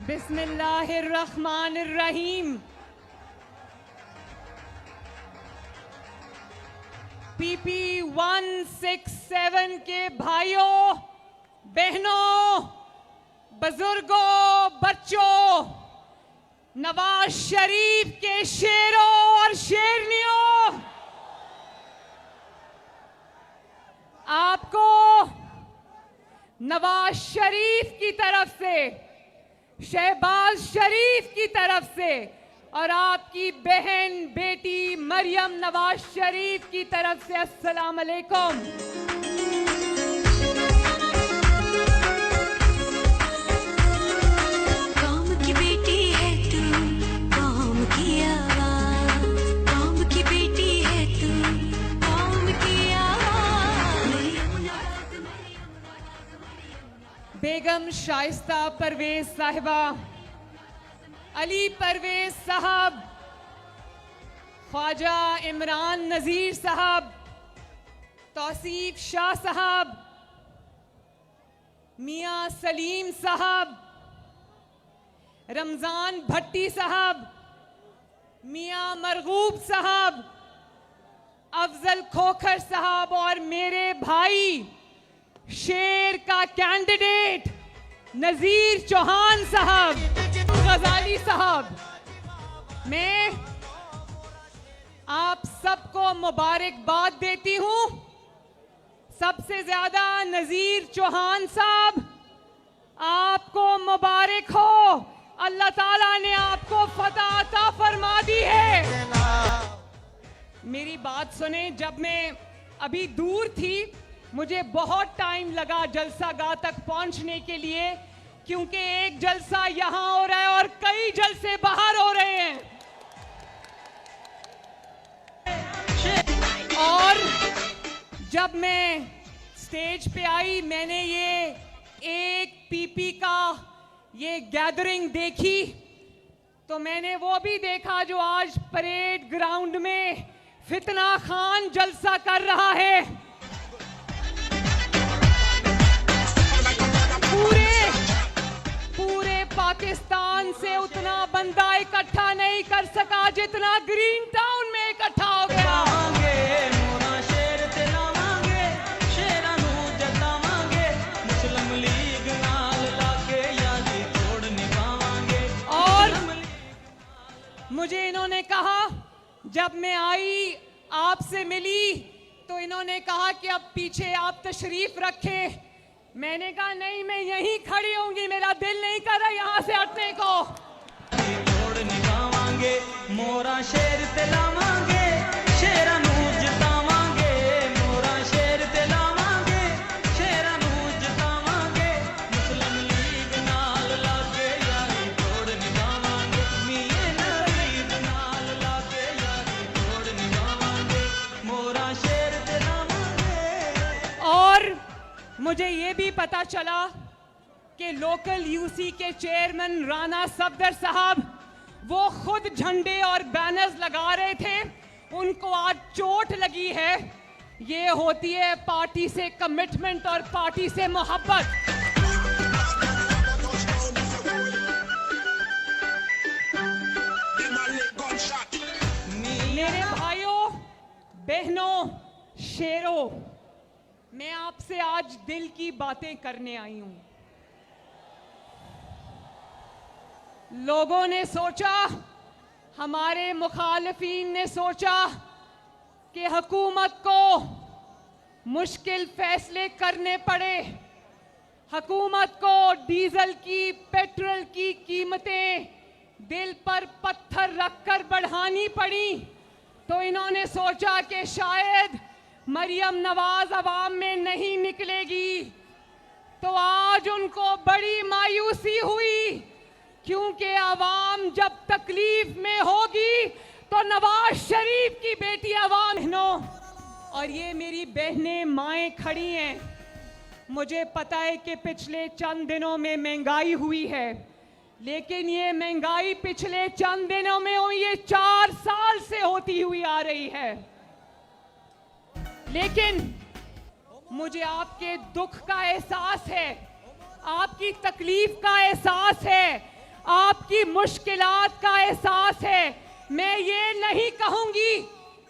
बिस्मिल्लाहिर्रहमानिर्रहीम। पीपी 167 के भाइयों, बहनों, बुजुर्गों, बच्चों, नवाज शरीफ के शेरों और शेरनियों, आपको नवाज शरीफ की तरफ से, शहबाज शरीफ की तरफ से और आपकी बहन बेटी मरियम नवाज शरीफ की तरफ से अस्सलाम अलैकुम। कौम की बेटी है तू, कौम की आवाज़, कौम की बेटी है तू, कौम की आवाज़। बेगम शाइस्ता परवेज साहिबा, अली परवेज साहब, ख्वाजा इमरान नजीर साहब, तौसीफ शाह साहब, मियां सलीम साहब, रमजान भट्टी साहब, मियां मरगूब साहब, अफजल खोखर साहब और मेरे भाई शेर का कैंडिडेट नजीर चौहान साहब, गजाली साहब, मैं आप सबको मुबारकबाद देती हूं। सबसे ज्यादा नजीर चौहान साहब, आपको मुबारक हो, अल्लाह ताला ने आपको फतह अता फरमा दी है। मेरी बात सुने, जब मैं अभी दूर थी मुझे बहुत टाइम लगा जलसा गाह तक पहुंचने के लिए, क्योंकि एक जलसा यहां हो रहा है और कई जलसे बाहर हो रहे हैं। और जब मैं स्टेज पे आई, मैंने ये एक पीपी का ये गैदरिंग देखी, तो मैंने वो भी देखा जो आज परेड ग्राउंड में फितना खान जलसा कर रहा है। पूरे पाकिस्तान से उतना बंदा इकट्ठा नहीं कर सका जितना ग्रीन टाउन में इकट्ठा हो गया। और मुझे इन्होंने कहा, जब मैं आई आपसे मिली तो इन्होंने कहा कि अब पीछे आप तशरीफ रखें। मैंने कहा नहीं, मैं यहीं खड़ी होंगी, मेरा दिल नहीं कर रहा यहाँ से हटने को। मोरा शेर तेलावांगे, शेरा नू जितावांगे, मोरा शेर तेलावांगे, शेरा नू जितावांगे, मुस्लिम लीग नाल लाके यारी तोड़ निभावांगे, मियां नवीद नाल लाके यारी तोड़ निभावांगे, मोरा शेर तेलावांगे। और मुझे ये भी पता चला कि लोकल यूसी के चेयरमैन राणा सफदर साहब, वो खुद झंडे और बैनर्स लगा रहे थे, उनको आज चोट लगी है। ये होती है पार्टी से कमिटमेंट और पार्टी से मोहब्बत। मेरे भाइयों, बहनों, शेरों, मैं आपसे आज दिल की बातें करने आई हूं। लोगों ने सोचा, हमारे मुखालिफिन ने सोचा कि हुकूमत को मुश्किल फैसले करने पड़े, हुकूमत को डीजल की, पेट्रोल की कीमतें दिल पर पत्थर रखकर बढ़ानी पड़ी। तो इन्होंने सोचा कि शायद मरियम नवाज अवाम में नहीं निकलेगी। तो आज उनको बड़ी मायूसी हुई, क्योंकि अवाम जब तकलीफ में होगी तो नवाज शरीफ की बेटी अवाम बहनों, और ये मेरी बहनें माएँ खड़ी हैं। मुझे पता है कि पिछले चंद दिनों में महंगाई हुई है, लेकिन ये महंगाई पिछले चंद दिनों में हुई, ये 4 साल से होती हुई आ रही है। लेकिन मुझे आपके दुख का एहसास है, आपकी तकलीफ का एहसास है, आपकी मुश्किलात का एहसास है। मैं ये नहीं कहूंगी,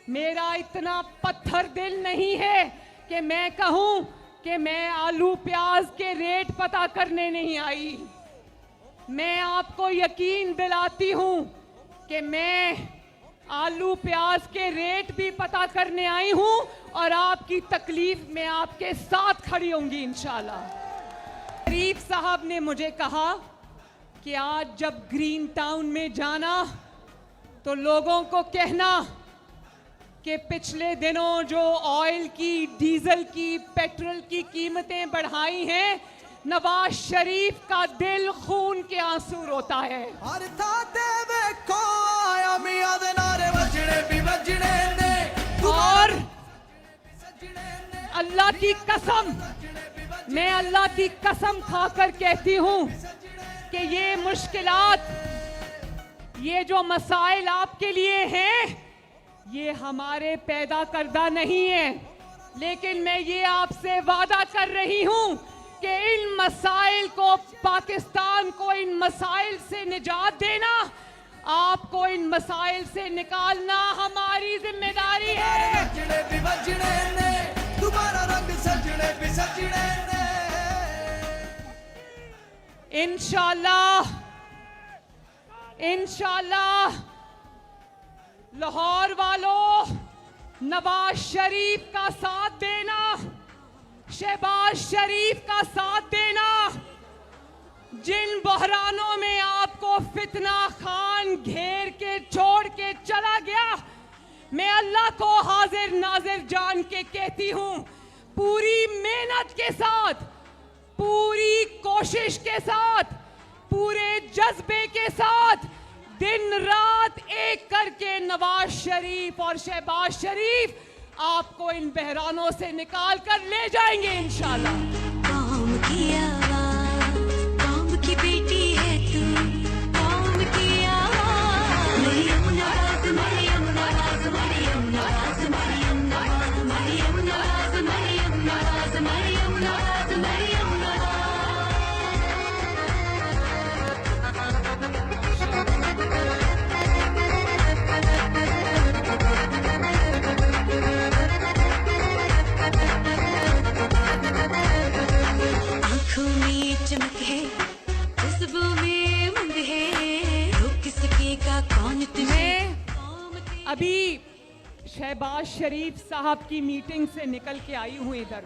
मेरा इतना पत्थर दिल नहीं है कि मैं कहूं कि मैं आलू प्याज के रेट पता करने नहीं आई। मैं आपको यकीन दिलाती हूं कि मैं आलू प्याज के रेट भी पता करने आई हूं और आपकी तकलीफ में आपके साथ खड़ी होंगी इंशाल्लाह। शरीफ साहब ने मुझे कहा कि आज जब ग्रीन टाउन में जाना तो लोगों को कहना कि पिछले दिनों जो ऑयल की, डीजल की, पेट्रोल की कीमतें बढ़ाई हैं, नवाज शरीफ का दिल खून के आंसू रोता है। और अल्लाह की कसम, मैं अल्लाह की कसम खाकर कहती हूं कि ये मुश्किलात, ये जो मसाइल आपके लिए हैं, ये हमारे पैदा करदा नहीं है। लेकिन मैं ये आपसे वादा कर रही हूं कि इन मसाइल को, पाकिस्तान को इन मसाइल से निजात देना, आपको इन मसाइल से निकालना हमारी जिम्मेदारी है। इंशाल्लाह, इंशाल्लाह लाहौर वालों, नवाज शरीफ का साथ देना, शहबाज शरीफ का साथ देना। जिन बहरानों में आपको फितना खान घेर के छोड़ के चला गया, मैं अल्लाह को हाजिर नाजिर जान के कहती हूं, पूरी मेहनत के साथ, पूरी कोशिश के साथ, पूरे जज्बे के साथ, दिन रात एक करके नवाज शरीफ और शहबाज शरीफ आपको इन बहरानों से निकाल कर ले जाएंगे इंशाल्लाह। कौम की आवाज़, कौम की बेटी है तू, कौम की आवाज़। मरियम नवाज, मरियम नवाज, मरियम नवाज, मरियम नवाज, मरियम नवाज, मरियम नवाज, मरियम नवाज, मरियम नवाज। आँखों में चमक है, खुशबू में उमंग है, रोक सकेगा कौन तुम्हें? अभी शहबाज शरीफ साहब की मीटिंग से निकल के आई हूं इधर।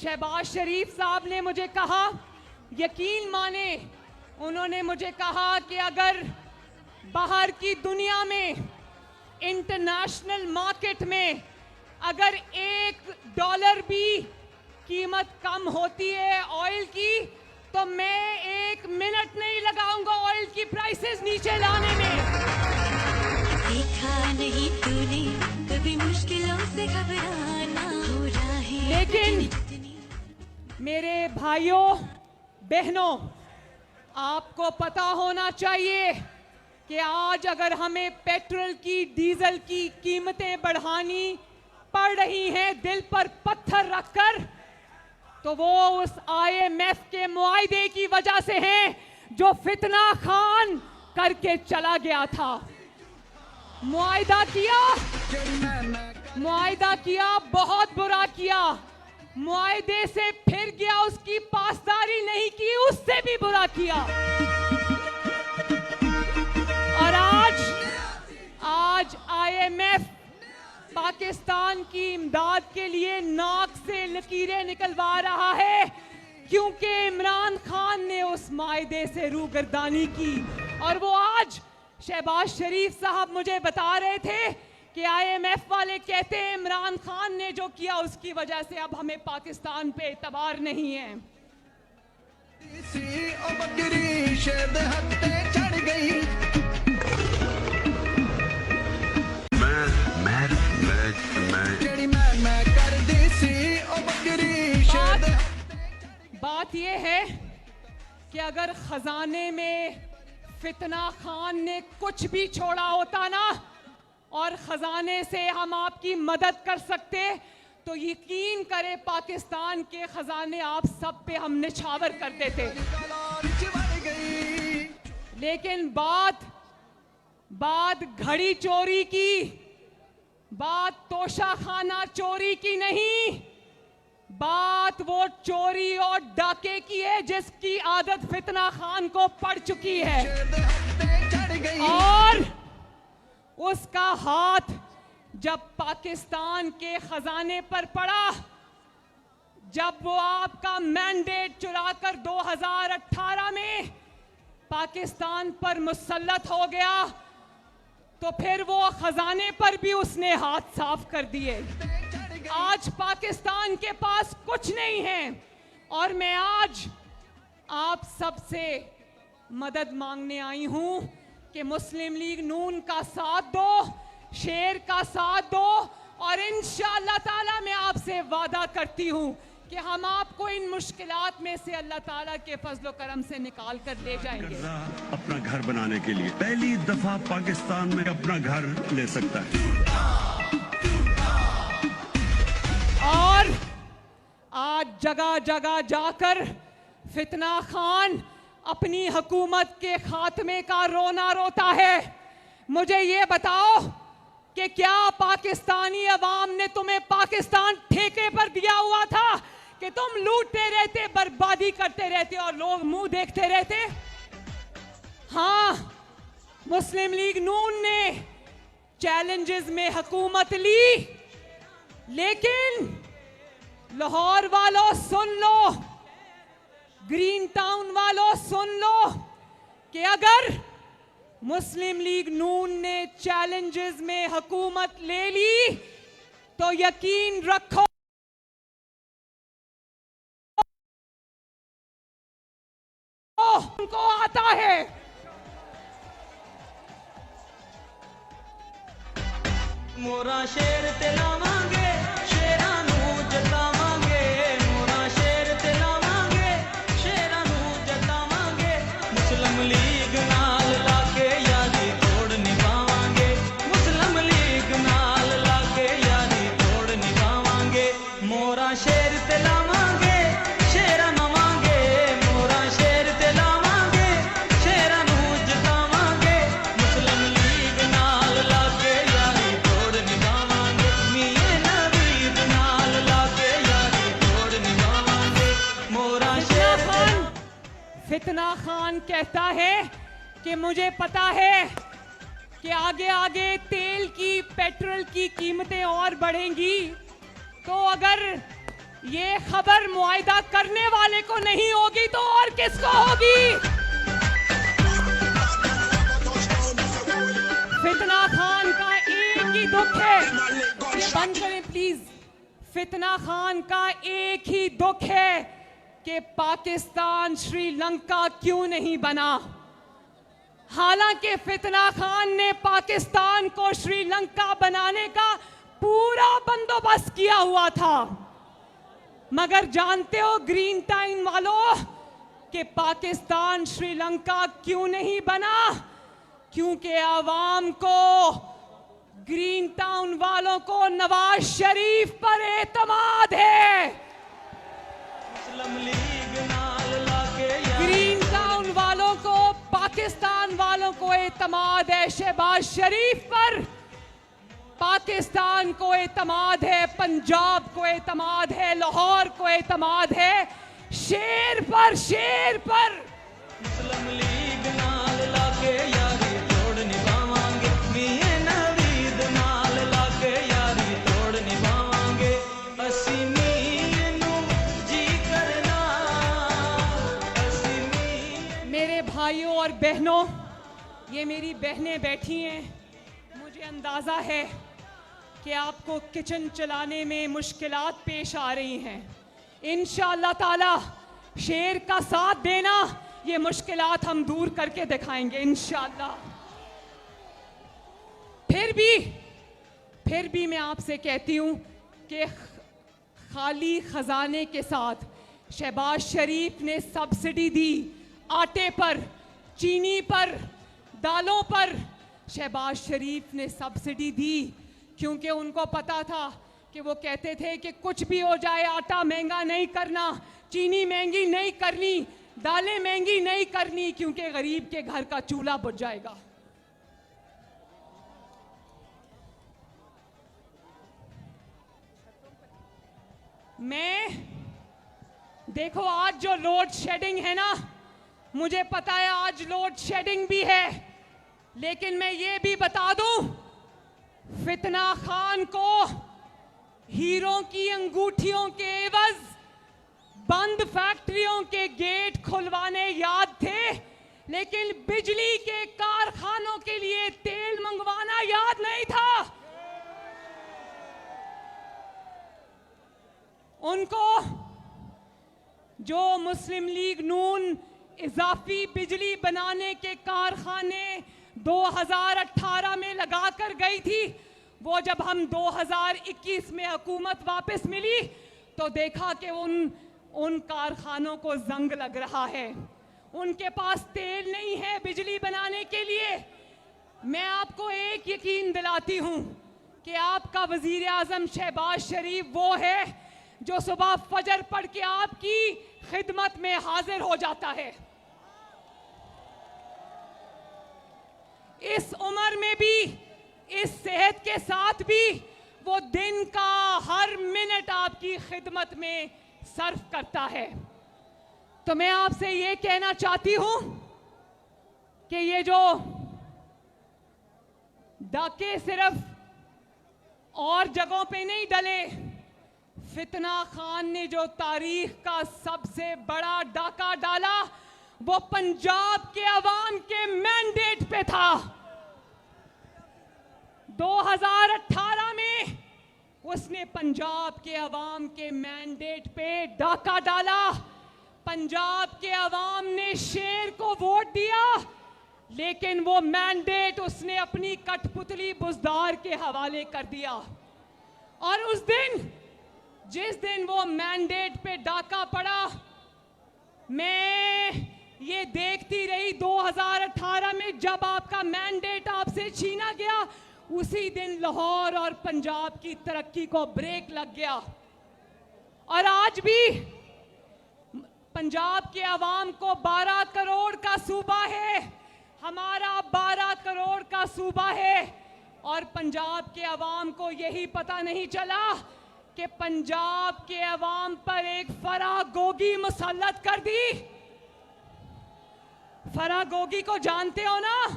शहबाज शरीफ साहब ने मुझे कहा, यकीन माने, उन्होंने मुझे कहा कि अगर बाहर की दुनिया में, इंटरनेशनल मार्केट में अगर $1 भी कीमत कम होती है ऑयल की, तो मैं 1 मिनट नहीं लगाऊंगा ऑयल की प्राइसेस नीचे लाने में। देखा नहीं तूने कभी मुश्किलों से घबराना, हो रहा है लेकिन मेरे भाइयों बहनों, आपको पता होना चाहिए कि आज अगर हमें पेट्रोल की, डीजल की कीमतें बढ़ानी पड़ रही हैं दिल पर पत्थर रखकर, तो वो उस IMF के मुआहदे की वजह से हैं जो फितना खान करके चला गया था। मुआहदा किया, बहुत बुरा किया, मुआहदे से फिर गया, उसकी पासदारी नहीं की, उससे भी बुरा किया। और आज IMF पाकिस्तान की इमदाद के लिए नाक से लकीरें निकलवा रहा है, क्योंकि इमरान खान ने उस मायदे से रूगर्दानी की। और वो आज शहबाज शरीफ साहब मुझे बता रहे थे कि IMF वाले कहते हैं इमरान खान ने जो किया उसकी वजह से अब हमें पाकिस्तान पे एतबार नहीं है। बात यह है कि अगर खजाने में फितना खान ने कुछ भी छोड़ा होता ना, और खजाने से हम आपकी मदद कर सकते, तो यकीन करें पाकिस्तान के खजाने आप सब पे हम निछावर करते थे। लेकिन बात घड़ी चोरी की, बात तोशाखाना चोरी की नहीं, बात वो चोरी और डाके की है जिसकी आदत फितना खान को पड़ चुकी है। और उसका हाथ जब पाकिस्तान के खजाने पर पड़ा, जब वो आपका मैंडेट चुराकर 2018 में पाकिस्तान पर मुसल्लत हो गया, तो फिर वो खजाने पर भी उसने हाथ साफ कर दिए। आज पाकिस्तान के पास कुछ नहीं है और मैं आज आप सबसे मदद मांगने आई हूं कि मुस्लिम लीग नून का साथ दो, शेर का साथ दो, और इंशाअल्लाह ताला मैं आपसे वादा करती हूं कि हम आपको इन मुश्किलात में से अल्लाह ताला के फजलो करम से निकाल कर ले जाएंगे। अपना घर बनाने के लिए पहली दफा पाकिस्तान में अपना घर ले सकता है। और आज जगह जगह जाकर फितना खान अपनी हुकूमत के खात्मे का रोना रोता है। मुझे ये बताओ कि क्या पाकिस्तानी अवाम ने तुम्हें पाकिस्तान ठेके पर दिया हुआ था कि तुम लूटते रहते, बर्बादी करते रहते और लोग मुंह देखते रहते? हाँ, मुस्लिम लीग नून ने चैलेंजेस में हुकूमत ली, लेकिन लाहौर वालों सुन लो, ग्रीन टाउन वालों सुन लो कि अगर मुस्लिम लीग नून ने चैलेंजेस में हुकूमत ले ली तो यकीन रखो उनको आता है। मोरा शेर ते लावांगे, शेरां नूं जतावांगे, मोरा शेर ते लावांगे, शेरां नूं जतावांगे, मुस्लिम लीग नाल लाके यारी तोड़ निभावांगे, मुस्लिम लीग नाल लाके यारी तोड़ निभावांगे, मोरा शेर ते लावांगे, शेरां नवांगे, मोरा शेर ते लावांगे, शेरां नूं जतावांगे, मुस्लिम लीग नाल लाके यारी तोड़ निभावांगे, मियां नवीद नाल लाके यारी तोड़ निभावांगे, मोरा शेर फितना खान कहता है कि मुझे पता है कि आगे आगे तेल की, पेट्रोल की कीमतें और बढ़ेंगी, तो अगर ये खबर मुआयदा करने वाले को नहीं होगी तो और किसको होगी? फितना खान का एक ही दुख है, ये बंद करें प्लीज। फितना खान का एक ही दुख है कि पाकिस्तान श्रीलंका क्यों नहीं बना। हालांकि फितना खान ने पाकिस्तान को श्रीलंका बनाने का पूरा बंदोबस्त किया हुआ था, मगर जानते हो ग्रीन टाउन वालों कि पाकिस्तान श्रीलंका क्यों नहीं बना? क्योंकि आवाम को, ग्रीन टाउन वालों को नवाज शरीफ पर एतमाद है। मुस्लिम लीग नाल लाके यारी ग्रीन टाउन वालों को, पाकिस्तान वालों को एतमाद है शहबाज शरीफ पर, पाकिस्तान को एतमाद है, पंजाब को एतमाद है, लाहौर को एतमाद है, शेर पर, शेर पर। मुस्लिम लीग नाल लाके यारी तोड़ निभावांगे, मियां नवीद नाल लाके यारी तोड़ निभावांगे, असी मियां नूं जी करना, असी मियां। मेरे भाइयों और बहनों, ये मेरी बहनें बैठी हैं, मुझे अंदाजा है कि आपको किचन चलाने में मुश्किलात पेश आ रही हैं। इंशाअल्लाह ताला शेर का साथ देना, ये मुश्किलात हम दूर करके दिखाएंगे इंशाअल्लाह। फिर भी मैं आपसे कहती हूं कि खाली खजाने के साथ शहबाज शरीफ ने सब्सिडी दी, आटे पर, चीनी पर, दालों पर। शहबाज शरीफ ने सब्सिडी दी क्योंकि उनको पता था कि वो कहते थे कि कुछ भी हो जाए आटा महंगा नहीं करना, चीनी महंगी नहीं करनी, दालें महंगी नहीं करनी क्योंकि गरीब के घर का चूल्हा बुझ जाएगा। देखो आज जो लोड शेडिंग है ना, मुझे पता है आज लोड शेडिंग भी है, लेकिन मैं ये भी बता दूं, फितना खान को हीरों की अंगूठियों के एवज बंद फैक्ट्रियों के गेट खुलवाने याद थे, लेकिन बिजली के कारखानों के लिए तेल मंगवाना याद नहीं था। उनको जो मुस्लिम लीग नून इजाफी बिजली बनाने के कारखाने 2018 में लगाकर गई थी, वो जब हम 2021 में हुकूमत वापस मिली तो देखा कि उन कारखानों को जंग लग रहा है, उनके पास तेल नहीं है बिजली बनाने के लिए। मैं आपको एक यकीन दिलाती हूं कि आपका वजीर आजम शहबाज शरीफ वो है जो सुबह फजर पढ़ के आपकी खिदमत में हाजिर हो जाता है। इस उम्र में भी, इस सेहत के साथ भी वो दिन का हर मिनट आपकी खिदमत में सर्व करता है। तो मैं आपसे ये कहना चाहती हूं कि ये जो डाके सिर्फ और जगहों पे नहीं डले, फितना खान ने जो तारीख का सबसे बड़ा डाका डाला वो पंजाब के अवाम के मैंडेट पे था। 2018 में उसने पंजाब के अवाम के मैंडेट पे डाका डाला। पंजाब के अवाम ने शेर को वोट दिया, लेकिन वो मैंडेट उसने अपनी कठपुतली बुजदार के हवाले कर दिया। और उस दिन, जिस दिन वो मैंडेट पे डाका पड़ा, मैं ये देखती रही 2018 में जब आपका मैंडेट आपसे छीना गया, उसी दिन लाहौर और पंजाब की तरक्की को ब्रेक लग गया। और आज भी पंजाब के अवाम को 12 करोड़ का सूबा है, हमारा 12 करोड़ का सूबा है, और पंजाब के अवाम को यही पता नहीं चला कि पंजाब के अवाम पर एक फराह गोगी मुसल्लत कर दी। फराह गोगी को जानते हो ना?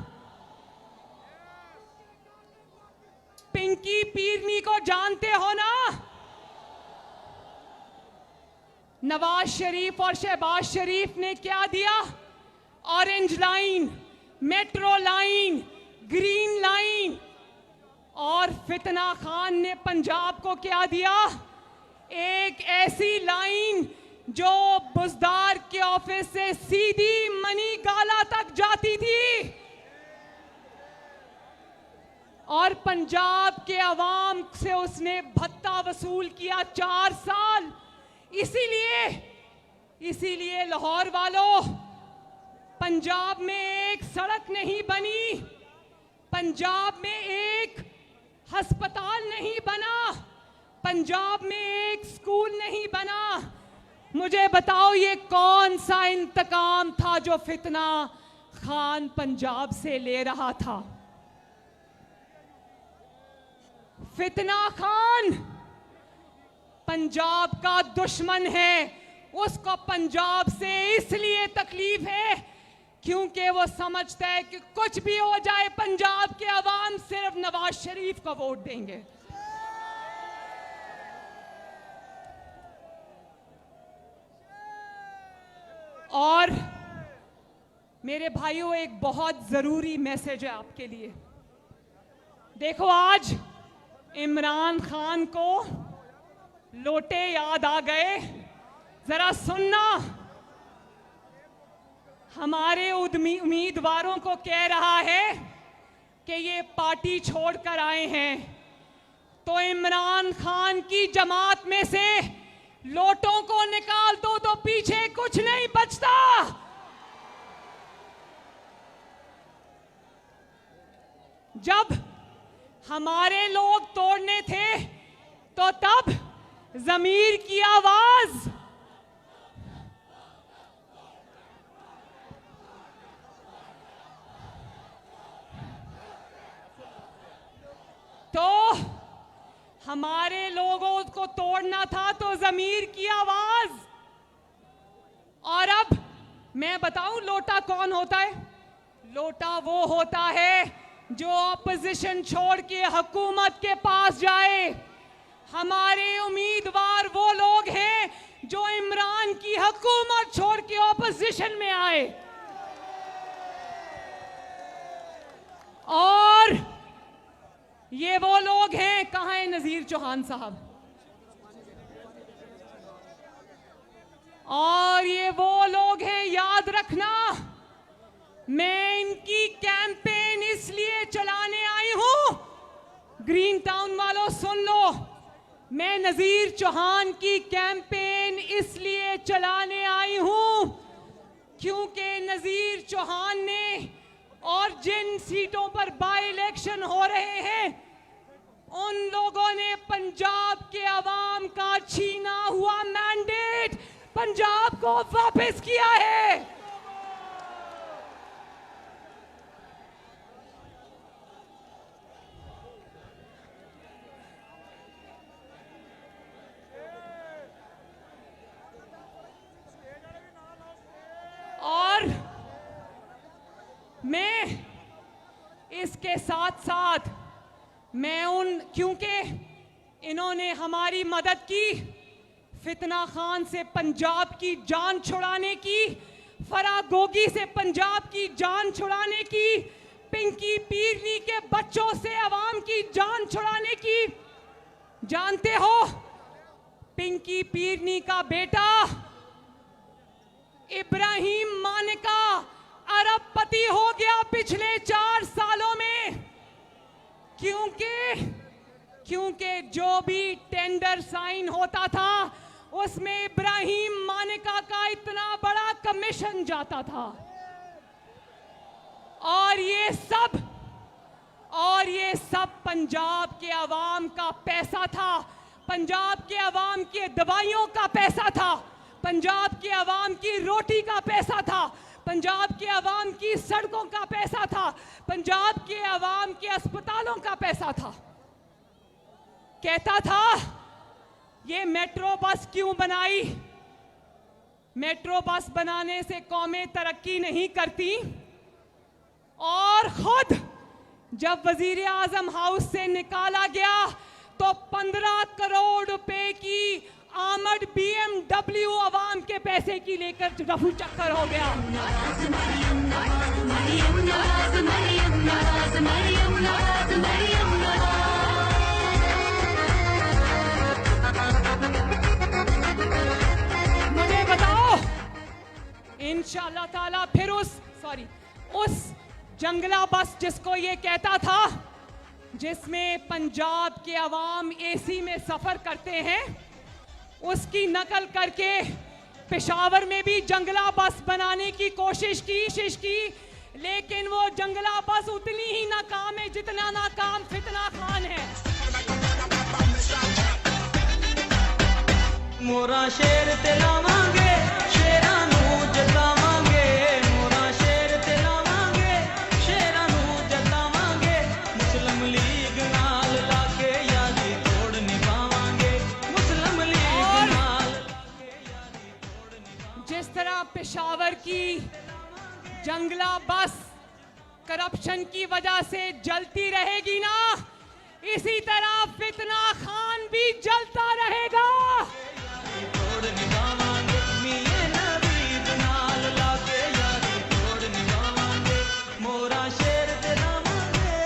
पिंकी पीरनी को जानते हो ना? नवाज शरीफ और शहबाज शरीफ ने क्या दिया? Orange line, metro line, green line. और फितना खान ने पंजाब को क्या दिया? एक ऐसी लाइन जो बुजदार के ऑफिस से सीधी मनी गाला तक जाती थी। और पंजाब के अवाम से उसने भत्ता वसूल किया 4 साल। इसीलिए लाहौर वालों, पंजाब में एक सड़क नहीं बनी, पंजाब में एक अस्पताल नहीं बना, पंजाब में एक स्कूल नहीं बना। मुझे बताओ ये कौन सा इंतकाम था जो फितना खान पंजाब से ले रहा था? फितना खान पंजाब का दुश्मन है। उसको पंजाब से इसलिए तकलीफ है क्योंकि वो समझता है कि कुछ भी हो जाए पंजाब के अवाम सिर्फ नवाज शरीफ को वोट देंगे। और मेरे भाइयों, एक बहुत जरूरी मैसेज है आपके लिए। देखो, आज इमरान खान को लोटे याद आ गए। जरा सुनना, हमारे उम्मीदवारों को कह रहा है कि ये पार्टी छोड़कर आए हैं, तो इमरान खान की जमात में से लोटों को निकाल दो तो पीछे कुछ नहीं बचता। जब हमारे लोग तोड़ने थे तो तब जमीर की आवाज, हमारे लोगों को तोड़ना था तो जमीर की आवाज। और अब मैं बताऊं लोटा कौन होता है? लोटा वो होता है जो ऑपोजिशन छोड़ के हुकूमत के पास जाए। हमारे उम्मीदवार वो लोग हैं जो इमरान की हुकूमत छोड़ के ऑपोजिशन में आए। और ये वो लोग हैं, कहां है नजीर चौहान साहब? और ये वो लोग हैं, याद रखना, मैं इनकी कैंपेन इसलिए चलाने आई हूं, ग्रीन टाउन वालों सुन लो, मैं नजीर चौहान की कैंपेन इसलिए चलाने आई हूं क्योंकि नजीर चौहान ने और जिन सीटों पर बाई इलेक्शन हो रहे हैं उन लोगों ने पंजाब के अवाम का छीना हुआ मैंडेट पंजाब को वापस किया है। और मैं इसके साथ साथ क्योंकि इन्होंने हमारी मदद की, फितना खान से पंजाब की जान छुड़ाने की, फराह गोगी से पंजाब की जान छुड़ाने की, पिंकी पीरनी के बच्चों से अवाम की जान छुड़ाने की। जानते हो पिंकी पीरनी का बेटा इब्राहिम मानिका अरबपति हो गया पिछले 4 सालों में, क्योंकि जो भी टेंडर साइन होता था उसमें इब्राहिम मानिका का इतना बड़ा कमीशन जाता था। और ये सब पंजाब के अवाम का पैसा था, पंजाब के अवाम के दवाइयों का पैसा था, पंजाब के अवाम की रोटी का पैसा था, पंजाब के अवाम की सड़कों का पैसा था, पंजाब के अवाम के अस्पतालों का पैसा था। कहता था ये मेट्रो बस क्यों बनाई? मेट्रो बस बनाने से कौमें तरक्की नहीं करती। और खुद जब वजीर आजम हाउस से निकाला गया तो 15 करोड़ रुपए की आमद BMW अवाम के पैसे की लेकर रफू चक्कर हो गया। मुझे बताओ इंशाअल्लाह ताला फिर उस जंगला बस जिसको ये कहता था, जिसमें पंजाब के अवाम AC में सफर करते हैं, उसकी नकल करके पेशावर में भी जंगला बस बनाने की कोशिश की, लेकिन वो जंगला बस उतनी ही नाकाम है जितना नाकाम फितना खान है। मोरा शेर ते लावांगे, शेरां नूं जतावांगे, मोरा शेर ते लावांगे, शेरां नूं जतावांगे, मुस्लिम लीग नाल लाके यारी तोड़ निभावांगे, मुस्लिम लीग नाल लाके यारी तोड़ निभावांगे। जिस तरह पेशावर की जंगला बस करप्शन की वजह से जलती रहेगी ना, इसी तरह फितना खान भी जलता रहेगा। तोड़ निभावांगे, मिये नवीद नाल लाके यारी तोड़ निभावांगे, मोरा शेर ते लावांगे।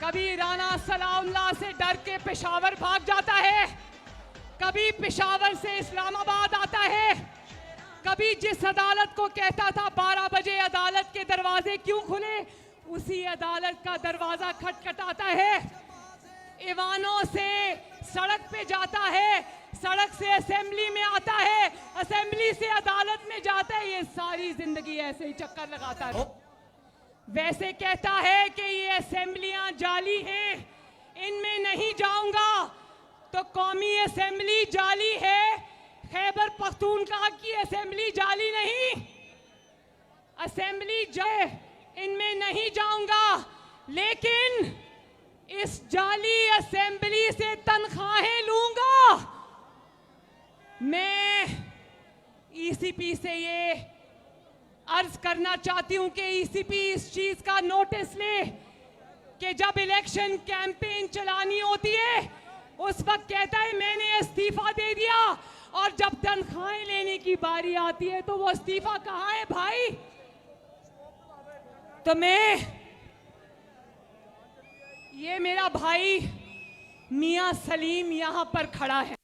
कभी राणा सलाउल्लाह से डर के पेशावर भाग जाता है, कभी पेशावर से इस्लामाबाद आता है, कभी जिस अदालत को कहता था 12 बजे अदालत के दरवाजे क्यों खुले, उसी अदालत का दरवाजा खटखटाता है, ईवानों से सड़क पे जाता है, सड़क से असेंबली में आता है, असेंबली से अदालत में जाता है, ये सारी जिंदगी ऐसे ही चक्कर लगाता है। वैसे कहता है कि ये असेंबलियां जाली हैं, इनमें नहीं जाऊंगा, तो कौमी असेंबली जाली है, खैबर पख्तूनख्वा की असेंबली जाली नहीं, असेंबली इनमें नहीं जाऊंगा, लेकिन इस जाली असेंबली से तनख्वाहें लूंगा। मैं ईसीपी से ये अर्ज करना चाहती हूं कि ईसीपी इस चीज का नोटिस ले कि जब इलेक्शन कैंपेन चलानी होती है उस वक्त कहता है मैंने इस्तीफा दे दिया, और जब तनख्वाहें लेने की बारी आती है तो वो इस्तीफा कहाँ है भाई? तो ये मेरा भाई मियां सलीम यहां पर खड़ा है।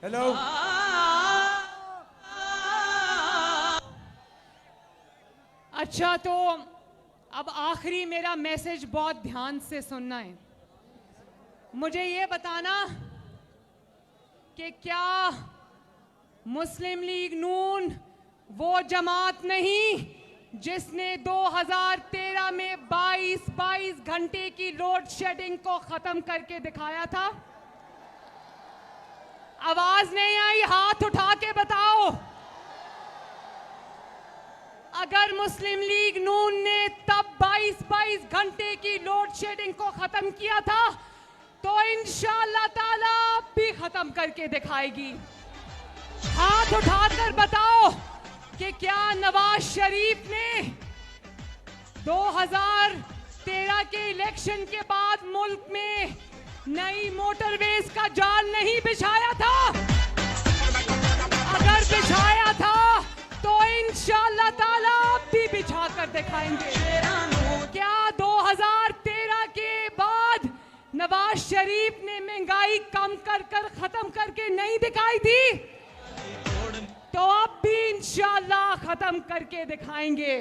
हेलो, अच्छा तो अब आखिरी मेरा मैसेज बहुत ध्यान से सुनना है। मुझे ये बताना कि क्या मुस्लिम लीग नून वो जमात नहीं जिसने 2013 में 22 घंटे की लोड शेडिंग को खत्म करके दिखाया था? आवाज नहीं आई, हाथ उठा के बताओ। अगर मुस्लिम लीग नून ने तब 22 घंटे की लोड शेडिंग को खत्म किया था तो इंशाअल्लाह ताला भी खत्म करके दिखाएगी। हाथ उठाकर बताओ कि क्या नवाज शरीफ ने 2013 के इलेक्शन के बाद मुल्क में नई मोटरवेज का जाल नहीं बिछाया था? अगर बिछाया था तो इंशाअल्लाह ताला भी बिछा कर दिखाएंगे। क्या 2013 के बाद नवाज शरीफ शरीफ ने महंगाई कम कर कर खत्म करके नहीं दिखाई थी, तो अब भी इंशाअल्लाह खत्म करके दिखाएंगे।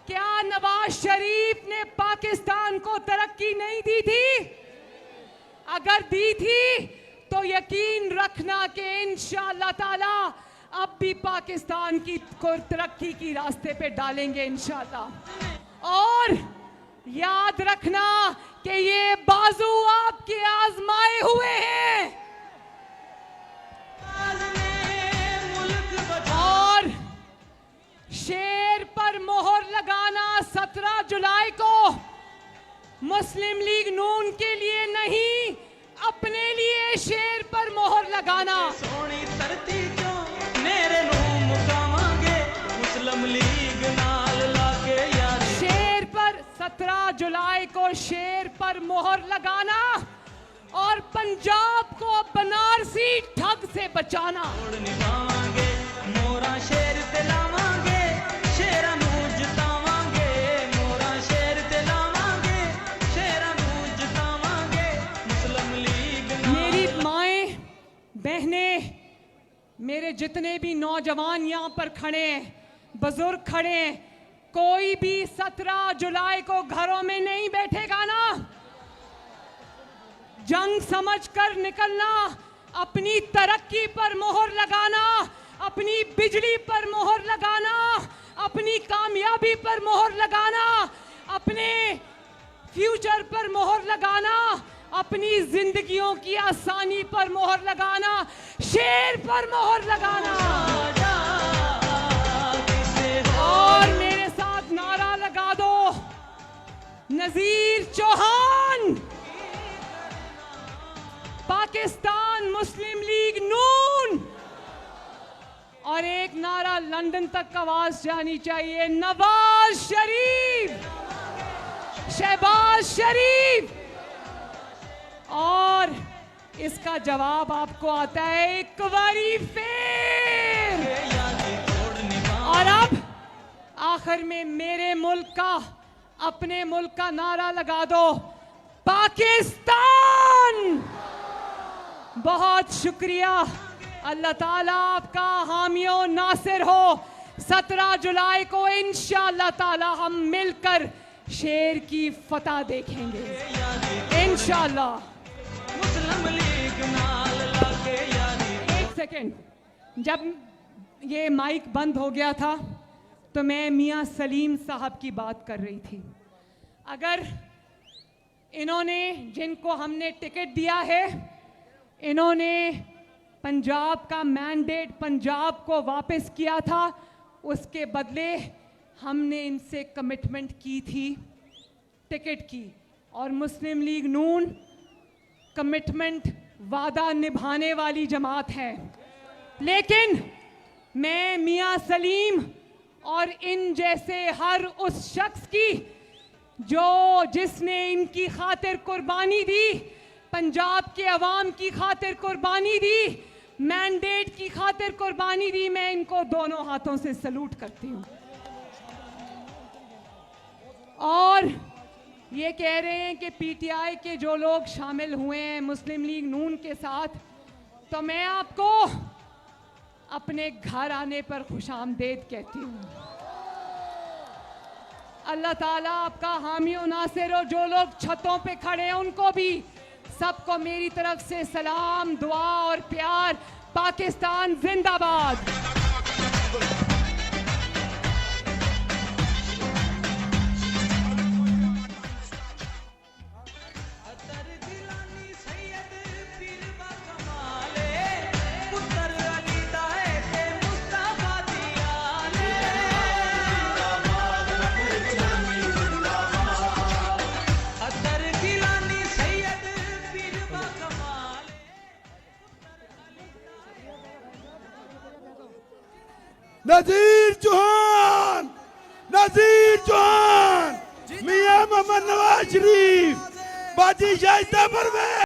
क्या नवाज शरीफ ने पाकिस्तान को तरक्की नहीं दी थी? अगर दी थी तो यकीन रखना कि इंशाअल्लाह ताला अब भी पाकिस्तान की को तरक्की की रास्ते पे डालेंगे इंशाअल्लाह। और याद रखना कि ये बाजू आपके आजमाए हुए हैं और शेर पर मोहर लगाना 17 जुलाई को मुस्लिम लीग नून के लिए नहीं, अपने लिए शेर पर मोहर लगाना। सोनी धरती चो मेरे नू मुकावांगे मुस्लिम लीग नाल लाके यारी। शेर पर 17 जुलाई को शेर पर मोहर लगाना और पंजाब को बनारसी ठग से बचाना। तोड़ निभावांगे मोरा शेर ते लावांगे शेरां नू जितावांगे। मोरा शेर ते लावांगे शेरां नू जितावांगे मुस्लिम लीग नाल। मेरी माएं बहनें, मेरे जितने भी नौजवान यहाँ पर खड़े हैं, बुजुर्ग खड़े हैं, कोई भी 17 जुलाई को घरों में नहीं बैठेगा ना। जंग समझकर निकलना, अपनी तरक्की पर मोहर लगाना, अपनी बिजली पर मोहर लगाना, अपनी कामयाबी पर मोहर लगाना, अपने फ्यूचर पर मोहर लगाना, अपनी जिंदगियों की आसानी पर मोहर लगाना, शेर पर मोहर लगाना। और मेरे साथ नारा लगा दो, नजीर चौहान, पाकिस्तान मुस्लिम लीग नून। और एक नारा लंदन तक आवाज जानी चाहिए, नवाज शरीफ, शहबाज शरीफ। और इसका जवाब आपको आता है एक बारी फिर। और अब आखिर में मेरे मुल्क का, अपने मुल्क का नारा लगा दो, पाकिस्तान। बहुत शुक्रिया, अल्लाह ताला आपका हामियो नासिर हो। 17 जुलाई को इंशाअल्लाह ताला हम मिलकर शेर की फतह देखेंगे इंशाअल्लाह। मुस्लिम लीग नाल लाके यारी। एक सेकेंड, जब ये माइक बंद हो गया था तो मैं मियां सलीम साहब की बात कर रही थी। अगर इन्होंने, जिनको हमने टिकट दिया है, इन्होंने पंजाब का मैंडेट पंजाब को वापस किया था, उसके बदले हमने इनसे कमिटमेंट की थी टिकट की। और मुस्लिम लीग नून कमिटमेंट, वादा निभाने वाली जमात है। लेकिन मैं मियां सलीम और इन जैसे हर उस शख्स की जिसने इनकी खातिर कुर्बानी दी, पंजाब के अवाम की खातिर कुर्बानी दी, मैंडेट की खातिर कुर्बानी दी, मैं इनको दोनों हाथों से सलूट करती हूँ। और ये कह रहे हैं कि पीटीआई के जो लोग शामिल हुए हैं मुस्लिम लीग नून के साथ, तो मैं आपको अपने घर आने पर खुशामदेद कहती हूँ। अल्लाह ताला आपका हामी और नासिर हो। जो लोग छतों पे खड़े हैं उनको भी, सबको मेरी तरफ से सलाम, दुआ और प्यार। पाकिस्तान जिंदाबाद। नजीर चौहान, नजीर चौहान, मियां मोहम्मद नवाज शरीफ, बाजी शाइस्ता परवेज।